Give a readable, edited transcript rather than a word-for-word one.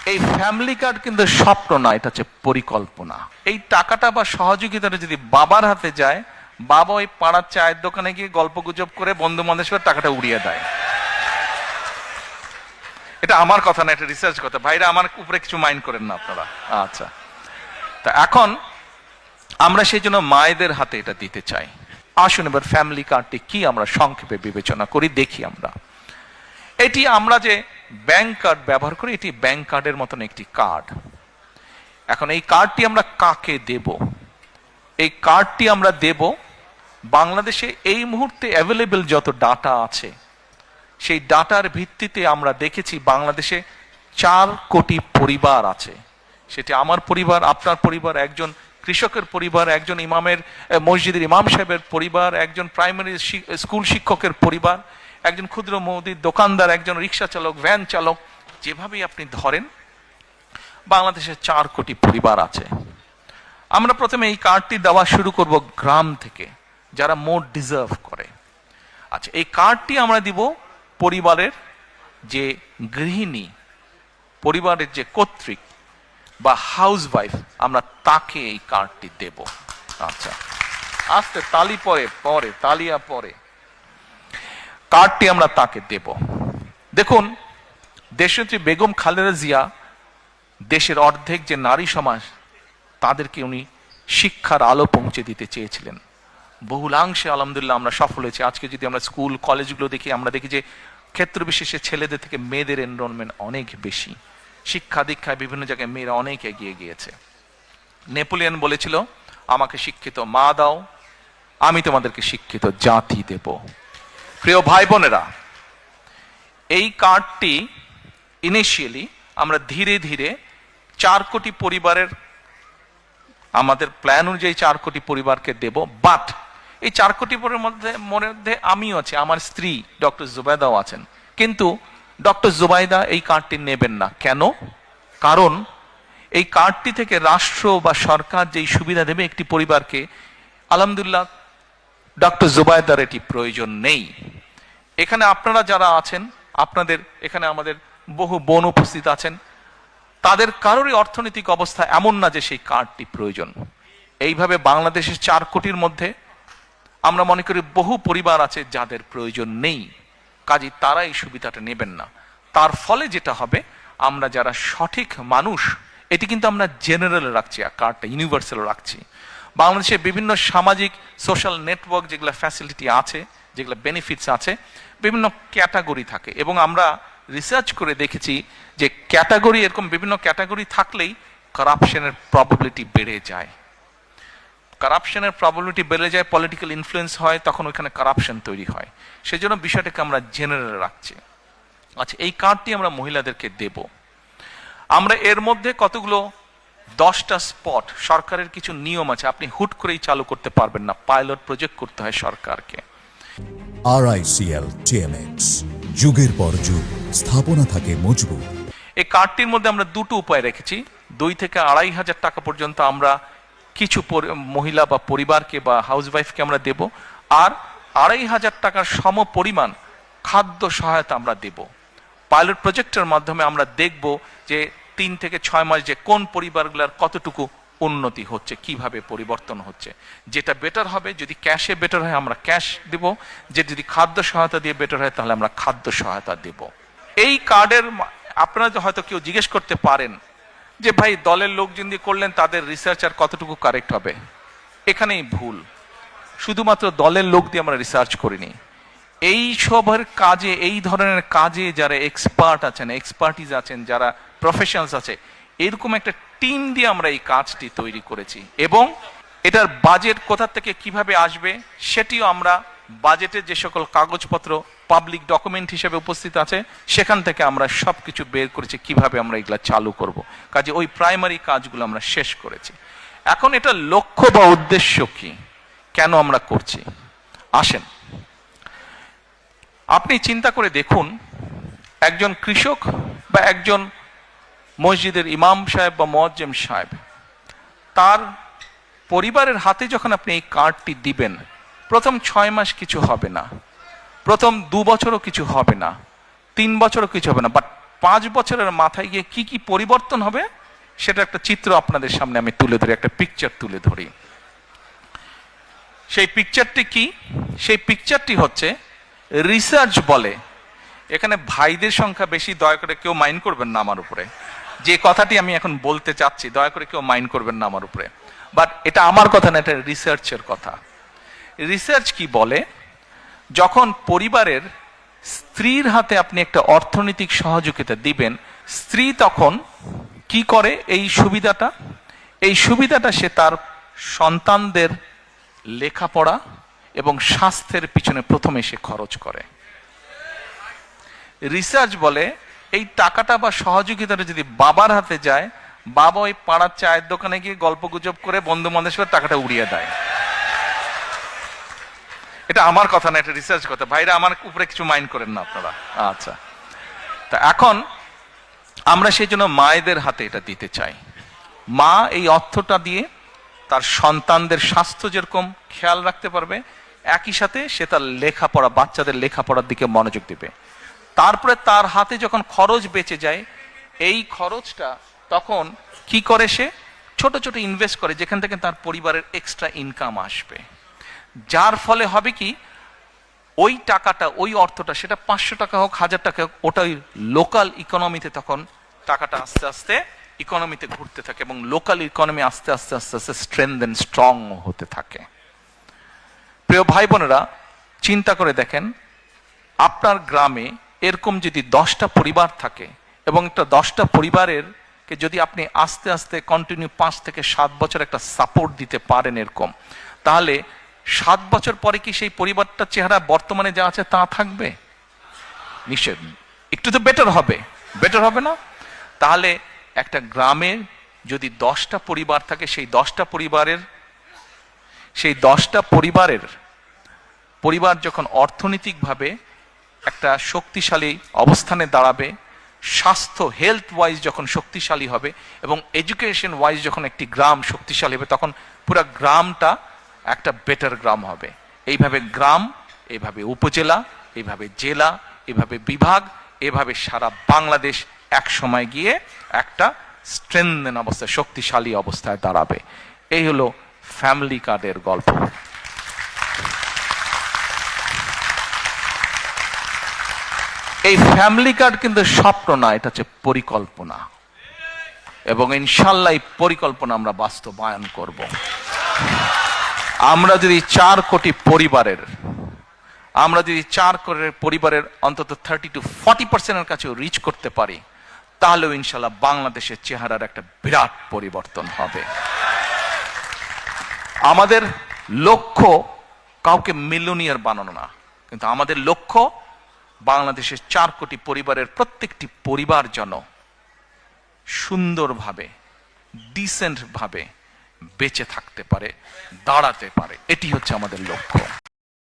এই family card কিন্তু স্বপ্ন না, এটা হচ্ছে পরিকল্পনা। এই টাকাটা বা সহযোগিতাটা যদি বাবার হাতে যায়, বাবা ওই পাড়ার চায়ের দোকানে গিয়ে গল্প গুজব করে বন্ধু বান্ধবের টাকাটা উড়িয়ে দেয়। এটা আমার কথা না, এটা রিসার্চ কথা। ভাইরা আমার উপরে কিছু মাইন্ড করেন না আপনারা। আচ্ছা, তা এখন আমরা সেই জন্য মায়েদের হাতে এটা দিতে চাই। আসুন এবার ফ্যামিলি কার্ডটি কি আমরা সংক্ষেপে বিবেচনা করি, দেখি আমরা। এটি আমরা যে ব্যাংক কার্ড ব্যবহার করি, এটি ব্যাংক কার্ডের মতন একটি কার্ড। এখন এই কার্ডটি আমরা কাকে দেব? এই কার্ডটি আমরা দেব বাংলাদেশে এই মুহূর্তে অ্যাভেলেবল যত ডাটা আছে, সেই ডাটার ভিত্তিতে আমরা দেখেছি বাংলাদেশে 4 কোটি পরিবার আছে। সেটি আমার পরিবার, আপনার পরিবার, একজন কৃষকের পরিবার, একজন ইমামের মসজিদের ইমাম সাহেবের পরিবার, একজন প্রাইমারি স্কুল শিক্ষকের পরিবার, একজন ক্ষুদ্র মুদির দোকানদার, একজন রিক্সা চালক, ভ্যান চালক, যেভাবেই আপনি ধরেন বাংলাদেশে 4 কোটি পরিবার আছে। আমরা প্রথমে এই কার্ডটি দেওয়া শুরু করব গ্রাম থেকে, যারা মোর ডিজার্ভ করে। আচ্ছা, এই কার্ডটি আমরা দিব পরিবারের যে গৃহিণী, পরিবারের যে কর্ত্রী বা হাউস ওয়াইফ, আমরা তাকে এই কার্ডটি দেব। আচ্ছা, আস্তে তালি পরে তালিয়া পরে কার্ডটি আমরা তাকে দেব। দেখুন, দেশনেত্রী বেগম খালেদা জিয়া দেশের অর্ধেক যে নারী সমাজ, তাদেরকে উনি শিক্ষার আলো পৌঁছে দিতে চেয়েছিলেন। বহুলাংশে আলহামদুলিল্লাহ আমরা সফল হয়েছি। আজকে যদি আমরা স্কুল কলেজগুলো দেখি, আমরা দেখি যে ক্ষেত্র বিশেষে ছেলেদের থেকে মেয়েদের এনরোলমেন্ট অনেক বেশি। শিক্ষা দীক্ষায় বিভিন্ন জায়গায় মেয়েরা অনেক এগিয়ে গিয়েছে। নেপোলিয়ন বলেছিল, আমাকে শিক্ষিত মা দাও, আমি তোমাদেরকে শিক্ষিত জাতি দেব। প্রিয় ভাই বোনেরা, এই কার্ডটি ইনিশিয়ালি আমরা ধীরে ধীরে 4 কোটি পরিবারের, আমাদের প্ল্যান অনুযায়ী 4 কোটি পরিবারকে দেব। বাট এই 4 কোটি পরিবারের মধ্যে আমিও আছি, আমার স্ত্রী ডক্টর জুবাইদাও আছেন। কিন্তু ডক্টর জুবাইদা এই কার্ডটি নেবেন না। কেন? কারণ এই কার্ডটি থেকে রাষ্ট্র বা সরকার যেই সুবিধা দেবে একটি পরিবারকে, আলহামদুলিল্লাহ ডক্টর জুবাইদার এটি প্রয়োজন নেই। এখানে আপনারা যারা আছেন, আপনাদের এখানে আমাদের বহু বোন উপস্থিত আছেন, তাদের কারোরই অর্থনৈতিক অবস্থা এমন না যে সেই কার্ডটি প্রয়োজন। এইভাবে বাংলাদেশের 4 কোটির মধ্যে আমরা মনে করি বহু পরিবার আছে যাদের প্রয়োজন নেই, কাজেই তারা এই সুবিধাটা নেবেন না। তার ফলে যেটা হবে, আমরা যারা সঠিক মানুষ, এটি কিন্তু আমরা জেনারেল রাখছি, কার্ডটা ইউনিভার্সাল রাখছি। বাংলাদেশে বিভিন্ন সামাজিক সোশ্যাল নেটওয়ার্ক যেগুলো ফ্যাসিলিটি আছে, যেগুলো বেনিফিটস আছে, বিভিন্ন ক্যাটাগরি থাকে। এবং আমরা রিসার্চ করে দেখেছি যে ক্যাটাগরি, এরকম বিভিন্ন ক্যাটাগরি থাকলেই কারাপশনের প্রবাবিলিটি বেড়ে যায়। কারাপশনের প্রবাবিলিটি বেড়ে যায়, পলিটিক্যাল ইনফ্লুয়েন্স হয়, তখন ওইখানে কারাপশন তৈরি হয়। সেজন্য বিষয়টাকে আমরা জেনারেল রাখছি। আচ্ছা, এই কার্ডটি আমরা মহিলাদেরকে দেব। আমরা এর মধ্যে কতগুলো 10টা স্পট, সরকারের কিছু নিয়ম আছে, আপনি হুট করেই চালু করতে পারবেন না, পাইলট প্রজেক্ট করতে হয় সরকারকে। RICL TMX, যুগের পর যুগ স্থাপনা থাকে মজবুত। এই কার্ডটির মধ্যে আমরা 2টো উপায় রেখেছি। 2 থেকে 2,500 টাকা পর্যন্ত আমরা কিছু মহিলা বা পরিবারকে বা হাউসওয়াইফকে আমরা দেব, আর 2,500 টাকার সম পরিমাণ খাদ্য সহায়তা আমরা দেব। পাইলট প্রজেক্টের মাধ্যমে আমরা দেখব যে 3 থেকে 6 মাস যে কোন পরিবারগুলোর কতটুকু উন্নতি হচ্ছে, কিভাবে পরিবর্তন হচ্ছে। যেটা বেটার হবে, যদি ক্যাশে বেটার হয় আমরা ক্যাশ দেব, যে যদি খাদ্য সহায়তা দিয়ে বেটার হয় তাহলে আমরা খাদ্য সহায়তা দেব। এই কার্ডের আপনারা হয়তো কেউ জিজ্ঞেস করতে পারেন যে ভাই, দলের লোকজন দিয়ে করলেন, তাদের রিসার্চ আর কতটুকু কারেক্ট হবে? এখানেই ভুল। শুধুমাত্র দলের লোক দিয়ে আমরা রিসার্চ করিনি। এই সবের কাজে, এই ধরনের কাজে যারা এক্সপার্ট আছেন, এক্সপার্টিজ আছেন, যারা প্রফেশনালস আছে, এরকম একটা টিম দিয়ে আমরা এই কাজটি তৈরি করেছি। এবং এটার বাজেট কোথা থেকে কিভাবে আসবে সেটিও আমরা বাজেটের যে সকল কাগজপত্র পাবলিক ডকুমেন্ট হিসেবে উপস্থিত আছে, সেখান থেকে আমরা সবকিছু বের করেছি কিভাবে আমরা এগুলা চালু করব। কাজে ওই প্রাইমারি কাজগুলো আমরা শেষ করেছি। এখন এটা লক্ষ্য বা উদ্দেশ্য কি, কেন আমরা করছি, আসেন আপনি চিন্তা করে দেখুন। একজন কৃষক বা একজন মসজিদের ইমাম সাহেব বা মুয়াজ্জিম সাহেব, তার পরিবারের হাতে যখন আপনি এই কার্ডটি দিবেন, প্রথম 6 মাস কিছু হবে না, প্রথম 2 বছরও কিছু হবে না, 3 বছরও কিছু হবে না, বাট 5 বছরের মাথায় গিয়ে কি কি পরিবর্তন হবে সেটা একটা চিত্র আপনাদের সামনে আমি তুলে ধরি, একটা পিকচার তুলে ধরি। সেই পিকচারটি কি? সেই পিকচারটি হচ্ছে, রিসার্চ বলে, এখানে ভাইদের সংখ্যা বেশি, দয়া করে কেউ মাইন্ড করবেন না আমার উপরে, যে কথাটি আমি এখন বলতে চাচ্ছি দয়া করে কেউ মাইন্ড করবেন না আমার উপরে, বাট এটা আমার কথা না, এটা রিসার্চের কথা। রিসার্চ কি বলে, যখন পরিবারের স্ত্রীর হাতে আপনি একটা অর্থনৈতিক সহযোগিতা দিবেন, স্ত্রী তখন কি করে এই সুবিধাটা সে তার সন্তানদের লেখাপড়া এবং স্বাস্থ্যের পিছনে প্রথমে সে খরচ করে। রিসার্চ বলে এই টাকাটা বা সহযোগিতাটা যদি বাবার হাতে যায়, বাবা ওই পাড়ার চায়ের দোকানে গিয়ে গল্প গুজব করে বন্ধু বান্ধবের সাথে টাকাটা উড়িয়ে দেয়। এটা আমার কথা না, এটা রিসার্চ কথা। ভাইরা আমার উপরে কিছু মাইন্ড করেন না আপনারা। আচ্ছা, তা এখন আমরা সেই জন্য মায়েদের হাতে এটা দিতে চাই। মা এই অর্থটা দিয়ে তার সন্তানদের স্বাস্থ্য যেরকম খেয়াল রাখতে পারবে, একই সাথে সে তার লেখাপড়া, বাচ্চাদের লেখাপড়ার দিকে মনোযোগ দিবে। তারপরে তার হাতে যখন খরচ বেঁচে যায়, এই খরচটা তখন কি করে, সে ছোট ছোট ইনভেস্ট করে, যেখান থেকে তার পরিবারের এক্সট্রা ইনকাম আসবে। যার ফলে হবে কি, ওই টাকাটা, ওই অর্থটা, সেটা 500 টাকা হোক, 1000 টাকা হোক, ওটাই লোকাল ইকোনমিতে তখন টাকাটা আস্তে আস্তে ইকোনমিতে ঘুরতে থাকে এবং লোকাল ইকোনমি আস্তে আস্তে আস্তে আস্তে স্ট্রেংথেন, স্ট্রং হতে থাকে। প্রিয় ভাই বোনেরা, চিন্তা করে দেখেন, আপনার গ্রামে এরকম যদি 10টা পরিবার থাকে এবং একটা 10টা পরিবারের কে যদি আপনি আস্তে আস্তে কন্টিনিউ 5 থেকে 7 বছর একটা সাপোর্ট দিতে পারেন এরকম, তাহলে 7 বছর পরে কি সেই পরিবারটার চেহারা বর্তমানে যা আছে তা থাকবে? নিশ্চয় একটু তো বেটার হবে না? তাহলে একটা গ্রামে যদি 10টা পরিবার থাকে, সেই 10টা পরিবার যখন অর্থনৈতিকভাবে একটা শক্তিশালী অবস্থানে দাঁড়াবে, স্বাস্থ্য হেলথ ওয়াইজ যখন শক্তিশালী হবে এবং এডুকেশন ওয়াইজ যখন একটি গ্রাম শক্তিশালী হবে, তখন পুরো গ্রামটা একটা বেটার গ্রাম হবে। এইভাবে গ্রাম, এইভাবে উপজেলা, এইভাবে জেলা, এইভাবে বিভাগ, এভাবে সারা বাংলাদেশ এক সময় গিয়ে একটা স্ট্রেংথেন অবস্থায়, শক্তিশালী অবস্থায় দাঁড়াবে। এই হলো ফ্যামিলি কার্ডের গল্প। এই ফ্যামিলি কার্ড কিন্তু স্বপ্ন না, এটা হচ্ছে পরিকল্পনা, এবং ইনশাল্লাহ এই পরিকল্পনা আমরা বাস্তবায়ন করব। আমরা যদি 4 কোটি পরিবারের অন্তত 30 to 40% কাছেও রিচ করতে পারি, তাহলেও ইনশাল্লাহ বাংলাদেশের চেহারার একটা বিরাট পরিবর্তন হবে। আমাদের লক্ষ্য কাউকে মিলিয়নিয়ার বানানো না, কিন্তু আমাদের লক্ষ্য বাংলাদেশের 4 কোটি পরিবারের প্রত্যেকটি পরিবার যেন সুন্দরভাবে, ডিসেন্ট ভাবে বেঁচে থাকতে পারে, দাঁড়াতে পারে। এটি হচ্ছে আমাদের লক্ষ্য।